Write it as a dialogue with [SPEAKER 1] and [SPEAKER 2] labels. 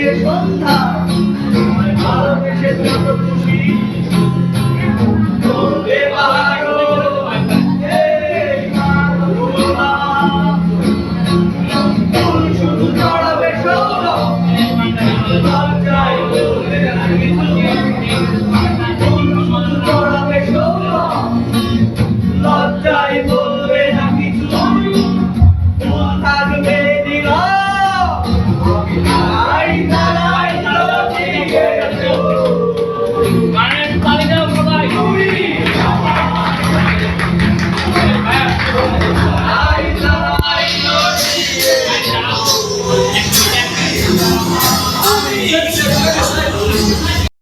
[SPEAKER 1] পেরিয়ে সন্ধ্যা তোমায় ভালোবেসে যত খুশি করবে বাহারো এই মাতৃভূমা। ফুল শুধু ছড়াবে সৌরভ, লজ্জায় বলবে না কিছু। ফুল শুধু ছড়াবে সৌরভ, লজ্জায় বলবে না কিছু। ফুল থাকবে নীরব, আই তারাই লতিয়ে গেছো। গানের তালি দাও সবাই। আই তারাই লতিয়ে গেছো।